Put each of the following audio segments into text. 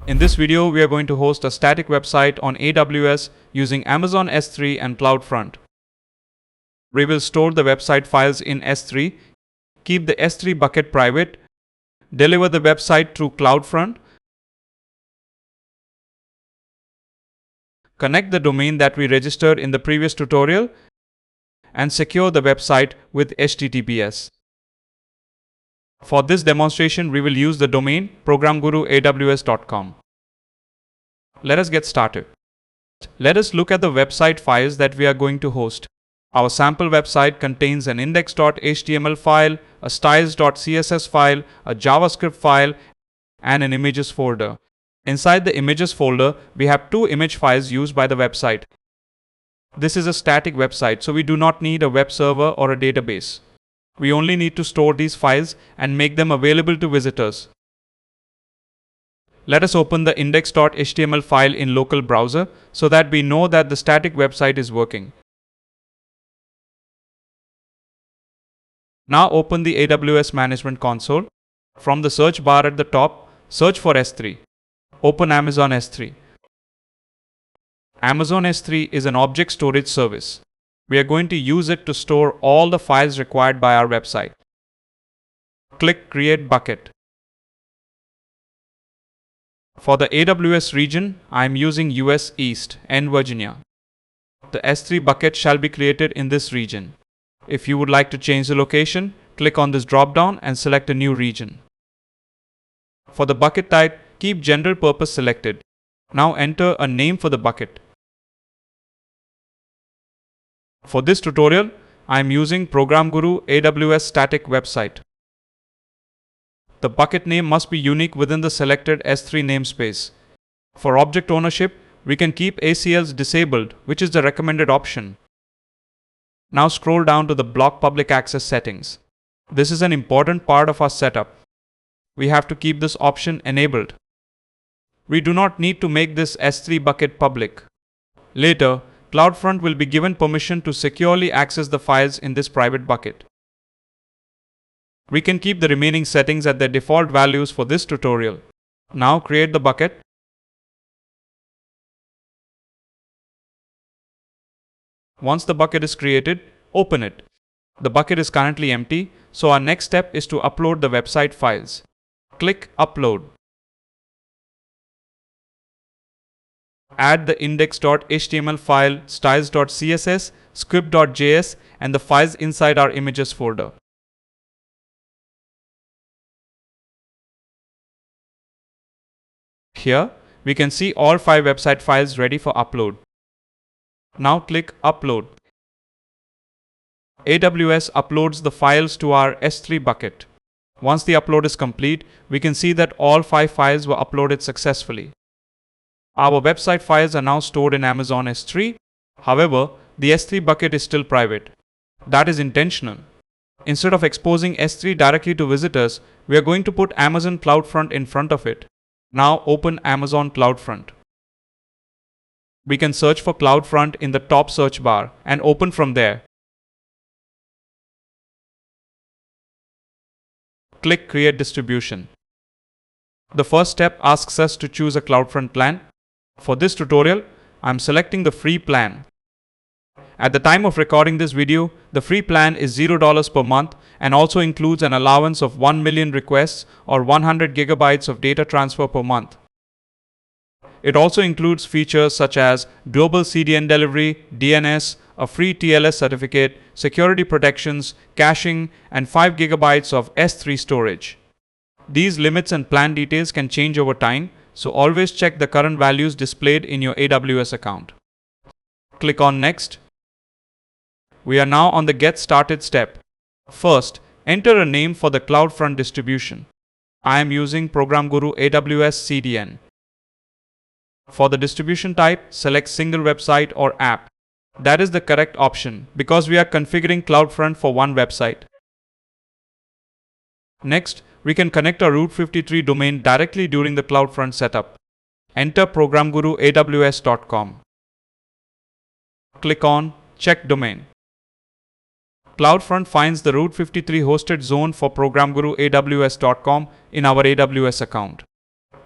In this video, we are going to host a static website on AWS using Amazon S3 and CloudFront. We will store the website files in S3, keep the S3 bucket private, deliver the website through CloudFront, connect the domain that we registered in the previous tutorial, and secure the website with HTTPS. For this demonstration, we will use the domain programguruaws.com. Let us get started. Let us look at the website files that we are going to host. Our sample website contains an index.html file, a styles.css file, a JavaScript file, and an images folder. Inside the images folder, we have two image files used by the website. This is a static website, so we do not need a web server or a database. We only need to store these files and make them available to visitors. Let us open the index.html file in local browser so that we know that the static website is working. Now open the AWS Management Console. From the search bar at the top, search for S3. Open Amazon S3. Amazon S3 is an object storage service. We are going to use it to store all the files required by our website. Click Create Bucket. For the AWS region, I am using US East and Virginia. The S3 bucket shall be created in this region. If you would like to change the location, click on this drop-down and select a new region. For the bucket type, keep General Purpose selected. Now enter a name for the bucket. For this tutorial, I am using ProgramGuru AWS static website. The bucket name must be unique within the selected S3 namespace. For object ownership, we can keep ACLs disabled, which is the recommended option. Now scroll down to the block public access settings. This is an important part of our setup. We have to keep this option enabled. We do not need to make this S3 bucket public. Later, CloudFront will be given permission to securely access the files in this private bucket. We can keep the remaining settings at their default values for this tutorial. Now create the bucket. Once the bucket is created, open it. The bucket is currently empty, so our next step is to upload the website files. Click Upload. Add the index.html file, styles.css, script.js, and the files inside our images folder. Here, we can see all 5 website files ready for upload. Now click Upload. AWS uploads the files to our S3 bucket. Once the upload is complete, we can see that all 5 files were uploaded successfully. Our website files are now stored in Amazon S3. However, the S3 bucket is still private. That is intentional. Instead of exposing S3 directly to visitors, we are going to put Amazon CloudFront in front of it. Now open Amazon CloudFront. We can search for CloudFront in the top search bar and open from there. Click Create Distribution. The first step asks us to choose a CloudFront plan. For this tutorial, I am selecting the free plan. At the time of recording this video, the free plan is $0 per month and also includes an allowance of 1 million requests or 100 gigabytes of data transfer per month. It also includes features such as global CDN delivery, DNS, a free TLS certificate, security protections, caching, and 5 gigabytes of S3 storage. These limits and plan details can change over time, so always check the current values displayed in your AWS account. Click on Next. We are now on the Get Started step. First, enter a name for the CloudFront distribution. I am using ProgramGuru AWS CDN. For the distribution type, select Single Website or App. That is the correct option because we are configuring CloudFront for one website. Next, we can connect our Route 53 domain directly during the CloudFront setup. Enter programguruaws.com. Click on Check Domain. CloudFront finds the Route 53 hosted zone for programguruaws.com in our AWS account.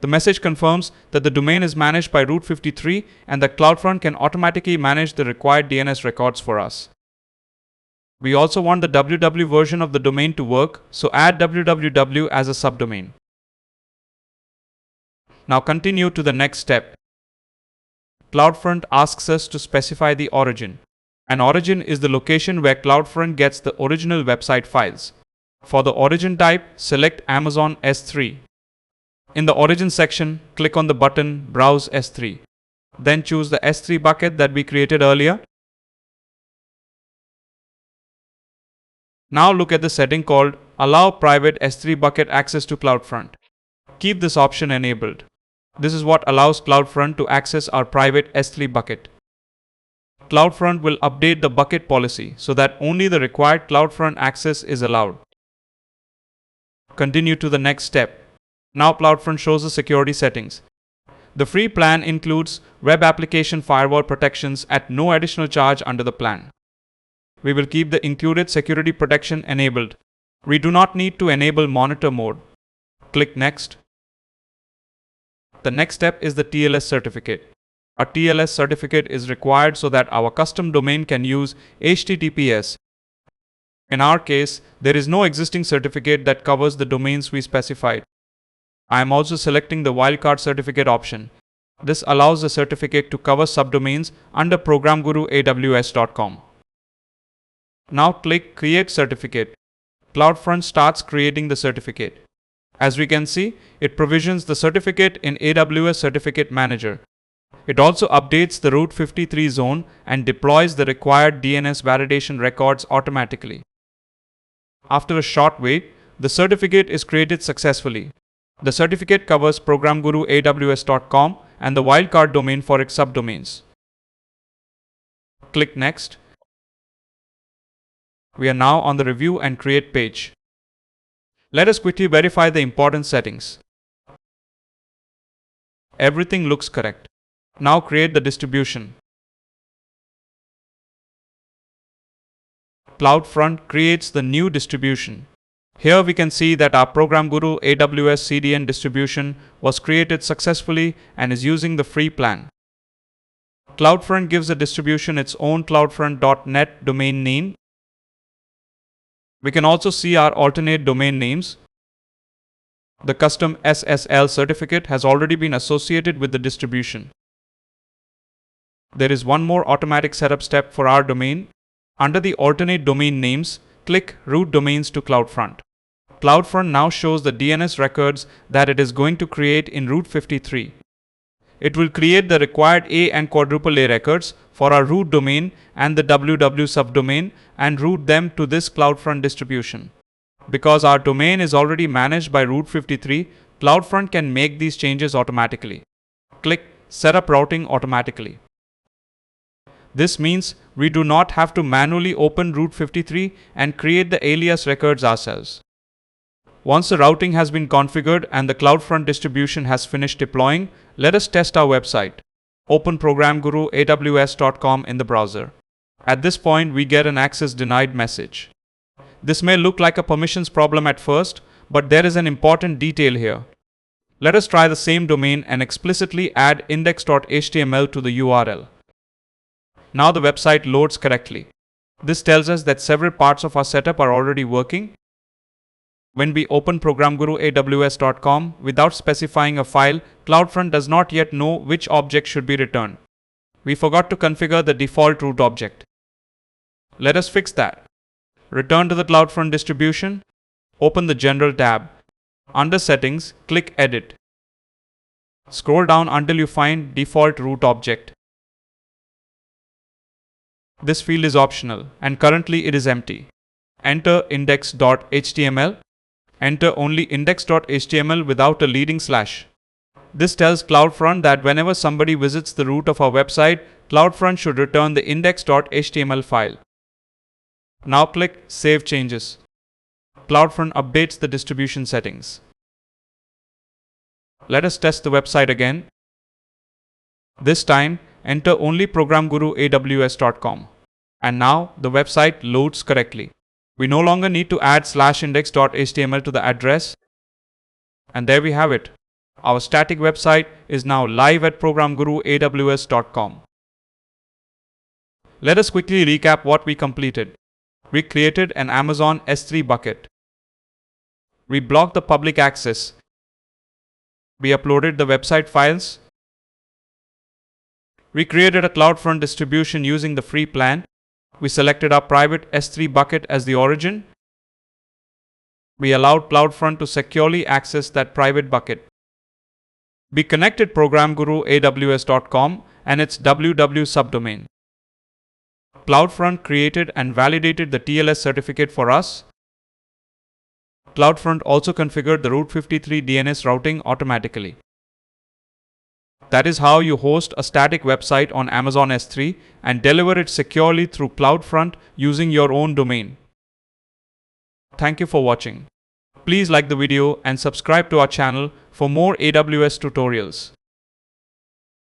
The message confirms that the domain is managed by Route 53 and that CloudFront can automatically manage the required DNS records for us. We also want the www version of the domain to work, so add www as a subdomain. Now continue to the next step. CloudFront asks us to specify the origin. An origin is the location where CloudFront gets the original website files. For the origin type, select Amazon S3. In the origin section, click on the button Browse S3. Then choose the S3 bucket that we created earlier. Now look at the setting called Allow Private S3 Bucket Access to CloudFront. Keep this option enabled. This is what allows CloudFront to access our private S3 bucket. CloudFront will update the bucket policy so that only the required CloudFront access is allowed. Continue to the next step. Now CloudFront shows the security settings. The free plan includes web application firewall protections at no additional charge under the plan. We will keep the included security protection enabled. We do not need to enable monitor mode. Click Next. The next step is the TLS certificate. A TLS certificate is required so that our custom domain can use HTTPS. In our case, there is no existing certificate that covers the domains we specified. I am also selecting the wildcard certificate option. This allows the certificate to cover subdomains under programguruaws.com. Now click Create Certificate. CloudFront starts creating the certificate. As we can see, it provisions the certificate in AWS Certificate Manager. It also updates the Route 53 zone and deploys the required DNS validation records automatically. After a short wait, the certificate is created successfully. The certificate covers programguruaws.com and the wildcard domain for its subdomains. Click Next. We are now on the Review and Create page. Let us quickly verify the important settings. Everything looks correct. Now create the distribution. CloudFront creates the new distribution. Here we can see that our ProgramGuru AWS CDN distribution was created successfully and is using the free plan. CloudFront gives the distribution its own CloudFront.net domain name. We can also see our alternate domain names. The custom SSL certificate has already been associated with the distribution. There is one more automatic setup step for our domain. Under the alternate domain names, click Route Domains to CloudFront. CloudFront now shows the DNS records that it is going to create in Route 53. It will create the required A and quadruple A records for our root domain and the www subdomain and route them to this CloudFront distribution. Because our domain is already managed by Route 53, CloudFront can make these changes automatically. Click Set up routing automatically. This means we do not have to manually open Route 53 and create the alias records ourselves. Once the routing has been configured and the CloudFront distribution has finished deploying, let us test our website. Open programguruaws.com in the browser. At this point, we get an access denied message. This may look like a permissions problem at first, but there is an important detail here. Let us try the same domain and explicitly add index.html to the URL. Now the website loads correctly. This tells us that several parts of our setup are already working. When we open programguruaws.com without specifying a file, CloudFront does not yet know which object should be returned. We forgot to configure the default root object. Let us fix that. Return to the CloudFront distribution. Open the General tab. Under Settings, click Edit. Scroll down until you find Default Root Object. This field is optional and currently it is empty. Enter index.html. Enter only index.html without a leading slash. This tells CloudFront that whenever somebody visits the root of our website, CloudFront should return the index.html file. Now click Save Changes. CloudFront updates the distribution settings. Let us test the website again. This time, enter only programguruaws.com. And now the website loads correctly. We no longer need to add /index.html to the address. And there we have it. Our static website is now live at programguruaws.com. Let us quickly recap what we completed. We created an Amazon S3 bucket. We blocked the public access. We uploaded the website files. We created a CloudFront distribution using the free plan. We selected our private S3 bucket as the origin. We allowed CloudFront to securely access that private bucket. We connected programguruaws.com and its www subdomain. CloudFront created and validated the TLS certificate for us. CloudFront also configured the Route 53 DNS routing automatically. That is how you host a static website on Amazon S3 and deliver it securely through CloudFront using your own domain. Thank you for watching. Please like the video and subscribe to our channel for more AWS tutorials.